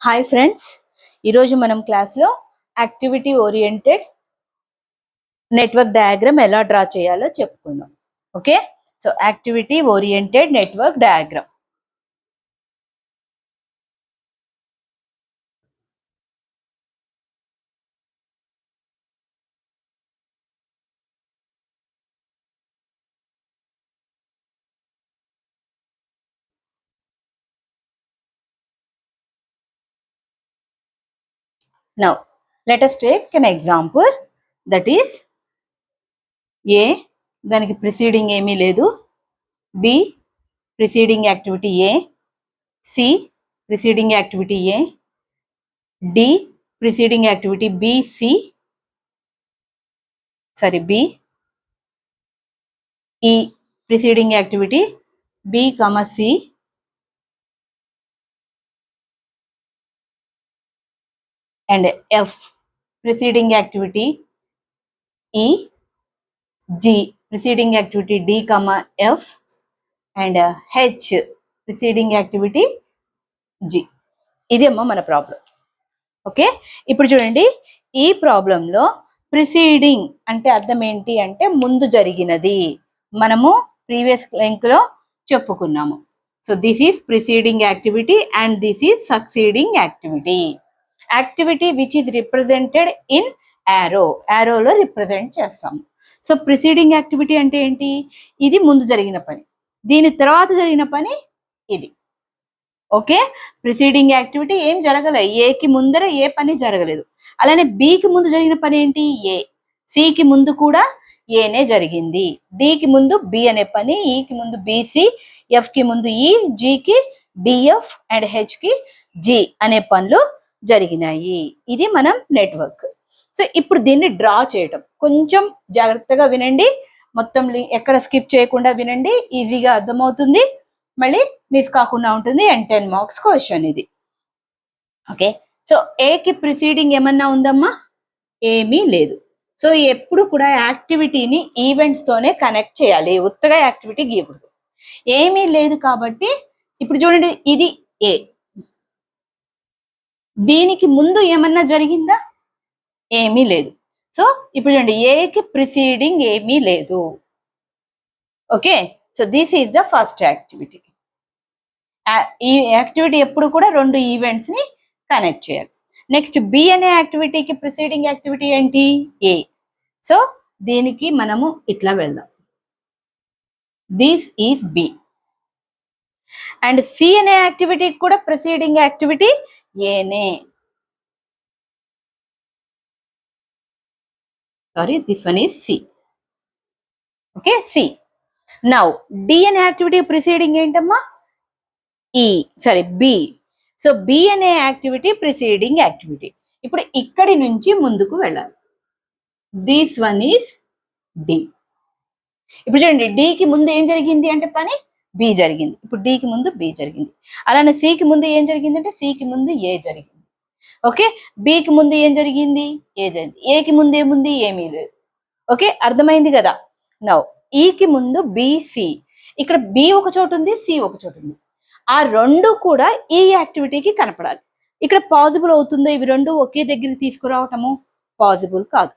Hi friends, ఈరోజు మనం క్లాస్లో యాక్టివిటీ ఓరియంటెడ్ నెట్వర్క్ డయాగ్రామ్ ఎలా డ్రా చేయాలో చెప్పుకుందాం. Okay, so activity oriented network diagram. Now, let us take an example, that is A, దానికి preceding ఏమీ లేదు. B, preceding activity A. C, preceding activity A. D, preceding activity B, B. E, preceding activity B, C. And F, preceding activity E. G, preceding activity D, F. And H, preceding activity G. ఇది అమ్మ మన problem. Okay, ఇప్పుడు చూడండి, ఈ ప్రాబ్లంలో preceding అంటే అర్థం ఏంటి అంటే ముందు జరిగినది. మనము ప్రీవియస్ లింక్లో చెప్పుకున్నాము. So this is preceding activity and this is succeeding activity. Activity which is represented in యారోలో రిప్రజెంట్ చేస్తాము. సో ప్రిసీడింగ్ యాక్టివిటీ అంటే ఏంటి? ఇది ముందు జరిగిన పని, దీని తర్వాత జరిగిన పని ఇది. ఓకే, ప్రిసీడింగ్ యాక్టివిటీ ఏం జరగలేదు, ఏకి ముందర ఏ పని జరగలేదు. అలానే బికి ముందు జరిగిన పని ఏంటి? ఏ. సికి ముందు కూడా ఏనే జరిగింది. డికి ముందు బి అనే పని, ఈకి ముందు బిసి, ఎఫ్కి ముందు ఈ, జికి డిఎఫ్ అండ్ హెచ్కి జి అనే పనులు జరిగినాయి. ఇది మనం నెట్వర్క్. సో ఇప్పుడు దీన్ని డ్రా చేయటం కొంచెం జాగ్రత్తగా వినండి, మొత్తం ఎక్కడ స్కిప్ చేయకుండా వినండి, ఈజీగా అర్థమవుతుంది, మళ్ళీ మిస్ కాకుండా ఉంటుంది. అండ్ 10 మార్క్స్ క్వశ్చన్ ఇది. ఓకే, సో ఏకి ప్రిసీడింగ్ ఏమన్నా ఉందమ్మా? ఏమీ లేదు. సో ఎప్పుడు కూడా యాక్టివిటీని ఈవెంట్స్ తోనే కనెక్ట్ చేయాలి, ఉత్తగా యాక్టివిటీ గీయకూడదు. ఏమీ లేదు కాబట్టి ఇప్పుడు చూడండి, ఇది ఏ, దీనికి ముందు ఏమన్నా జరిగిందా? ఏమీ లేదు. సో ఇప్పుడు చూడండి, ఏకి ప్రిసీడింగ్ ఏమీ లేదు. Okay, so this is the first activity. ఈ యాక్టివిటీ ఎప్పుడు కూడా 2 ఈవెంట్స్ ని కనెక్ట్ చేయాలి. నెక్స్ట్ బి అనే యాక్టివిటీకి ప్రిసీడింగ్ యాక్టివిటీ ఏంటి? ఏ. సో దీనికి మనము ఇట్లా వెళ్దాం, this is B. And C అనే యాక్టివిటీకి కూడా ప్రిసీడింగ్ యాక్టివిటీ ఏనే. Sorry, this one is C. Okay, C. Now, D అనే యాక్టివిటీ ప్రిసీడింగ్ ఏంటమ్మా? E. Sorry, B. So, B అనే యాక్టివిటీ ప్రిసీడింగ్ యాక్టివిటీ. ఇప్పుడు ఇక్కడి నుంచి ముందుకు వెళ్ళాలి. This one is D. ఇప్పుడు చూడండి, డికి ముందు ఏం జరిగింది అంటే పని బి జరిగింది. ఇప్పుడు డికి ముందు బి జరిగింది. అలానే సికి ముందు ఏం జరిగింది అంటే సికి ముందు ఏ జరిగింది. ఓకే, బికి ముందు ఏం జరిగింది? ఏ జరిగింది. ఏకి ముందు ఏముంది? ఏమీ లేదు. ఓకే, అర్థమైంది కదా? నౌ ఈకి ముందు బిసి, ఇక్కడ బి ఒక చోటు ఉంది, సి ఒక చోటు ఉంది. ఆ 2 కూడా ఈ యాక్టివిటీకి కనపడాలి. ఇక్కడ పాసిబుల్ అవుతుందో ఇవి 2 ఒకే దగ్గరికి తీసుకురావటము? పాసిబుల్ కాదు.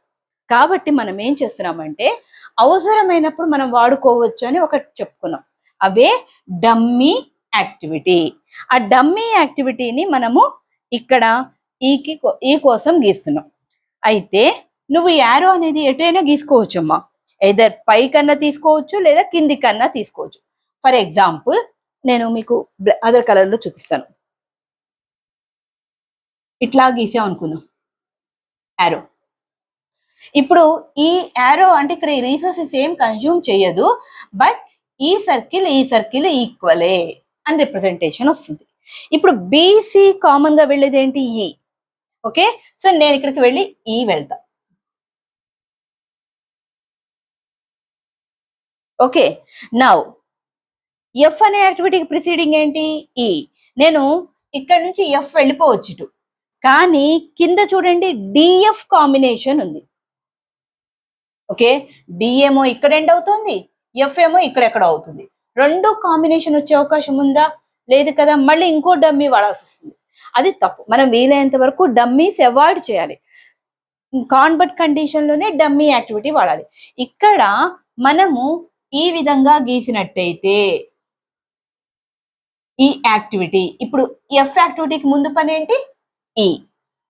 కాబట్టి మనం ఏం చేస్తున్నామంటే అవసరమైనప్పుడు మనం వాడుకోవచ్చు అని ఒకటి చెప్పుకున్నాం, అవే డమ్మీ యాక్టివిటీ. ఆ డమ్మీ యాక్టివిటీని మనము ఇక్కడ ఈ కోసం గీస్తున్నాం. అయితే నువ్వు యారో అనేది ఎటైనా గీసుకోవచ్చమ్మా, ఎదర్ పై కన్నా తీసుకోవచ్చు లేదా కింది కన్నా తీసుకోవచ్చు. ఫర్ ఎగ్జాంపుల్ నేను మీకు అదర్ కలర్ లో చూపిస్తాను. ఇట్లా గీసాం అనుకుందాం యారో. ఇప్పుడు ఈ యారో అంటే ఇక్కడ ఈ రీసోర్సెస్ ఏం కన్జ్యూమ్ చేయదు, బట్ ఈ సర్కిల్ ఈక్వలే అని రిప్రజెంటేషన్ వస్తుంది. ఇప్పుడు బీసీ కామన్ గా వెళ్ళేది ఏంటి? ఈ. ఓకే, సో నేను ఇక్కడికి వెళ్ళి ఈ వెళ్తా. ఓకే, నౌ ఎఫ్ అనే యాక్టివిటీకి ప్రిసీడింగ్ ఏంటి? ఈ. నేను ఇక్కడ నుంచి ఎఫ్ వెళ్ళిపోవచ్చు ఇటు, కానీ కింద చూడండి డిఎఫ్ కాంబినేషన్ ఉంది. ఓకే, డి ఏమో ఇక్కడ ఎండ్ అవుతుంది, ఎఫ్ ఏమో ఇక్కడెక్కడ అవుతుంది. 2 కాంబినేషన్ వచ్చే అవకాశం ఉందా? లేదు కదా. మళ్ళీ ఇంకో డమ్మీ వాడాల్సి వస్తుంది. అది తప్పు. మనం వీలైనంత వరకు డమ్మీస్ అవాయిడ్ చేయాలి. కాన్వర్ట్ కండిషన్ లోనే డమ్మీ యాక్టివిటీ వాడాలి. ఇక్కడ మనము ఈ విధంగా గీసినట్టయితే ఈ యాక్టివిటీ, ఇప్పుడు ఎఫ్ యాక్టివిటీకి ముందు పని ఏంటి? ఈ.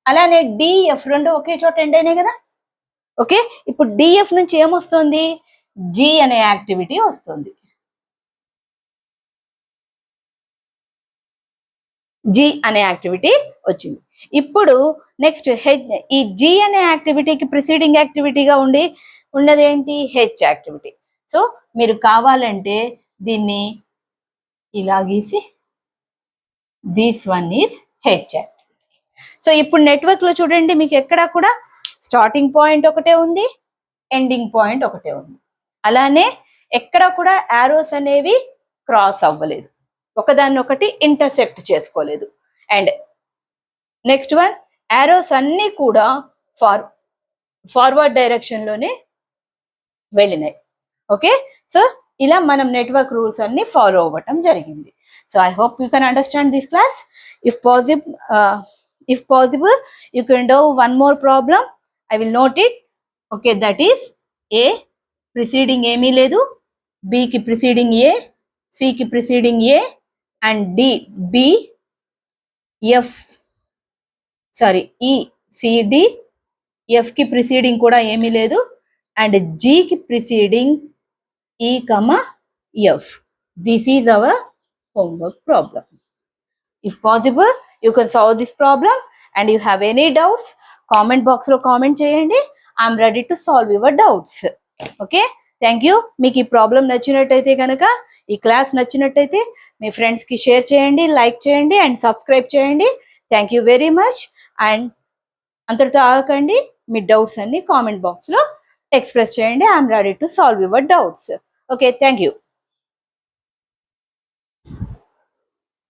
అలానే డిఎఫ్ రెండు ఒకే చోట ఎండ్ అయినాయి కదా. ఓకే, ఇప్పుడు డిఎఫ్ నుంచి ఏమొస్తుంది? జి అనే యాక్టివిటీ వస్తుంది. జి అనే యాక్టివిటీ వచ్చింది. ఇప్పుడు నెక్స్ట్ ఈ జి అనే యాక్టివిటీకి ప్రిసీడింగ్ యాక్టివిటీగా ఉన్నది ఏంటి? H activity. సో మీరు కావాలంటే దీన్ని ఇలా గీసి this one is H activity. So ఇప్పుడు నెట్వర్క్ లో చూడండి, మీకు ఎక్కడ కూడా స్టార్టింగ్ పాయింట్ ఒకటే ఉంది, ఎండింగ్ పాయింట్ ఒకటే ఉంది. అలానే ఎక్కడ కూడా యారోస్ అనేవి క్రాస్ అవ్వలేదు, ఒకదాన్ని ఒకటి ఇంటర్సెక్ట్ చేసుకోలేదు. అండ్ నెక్స్ట్ వన్, యారోస్ అన్ని కూడా ఫార్వర్డ్ డైరెక్షన్ లోనే వెళ్ళినాయి. ఓకే, సో ఇలా మనం నెట్వర్క్ రూల్స్ అన్ని ఫాలో అవ్వటం జరిగింది. So I hope you can understand this class. if possible you can do one more problem. I will note it. Okay, that is A preceding ఏమీ లేదు, B కి preceding A, C కి preceding A, and D B F sorry E C D F కి preceding కూడా ఏమీ లేదు, and G కి preceding E, F. This is our homework problem. If possible, you can solve this problem, and you have any doubts, comment box lo comment cheyandi. I am ready to solve your doubts. Okay, thank you. మీకు ఈ problem నచ్చినట్టయితే కనుక, ఈ class నచ్చినట్టయితే మీ friends కి share చేయండి, like చేయండి, and subscribe చేయండి. Thank you very much. And అంతటితో ఆగకండి, మీ డౌట్స్ అన్ని కామెంట్ బాక్స్ లో ఎక్స్ప్రెస్ చేయండి. I'm ready to solve your doubts. Okay, thank you.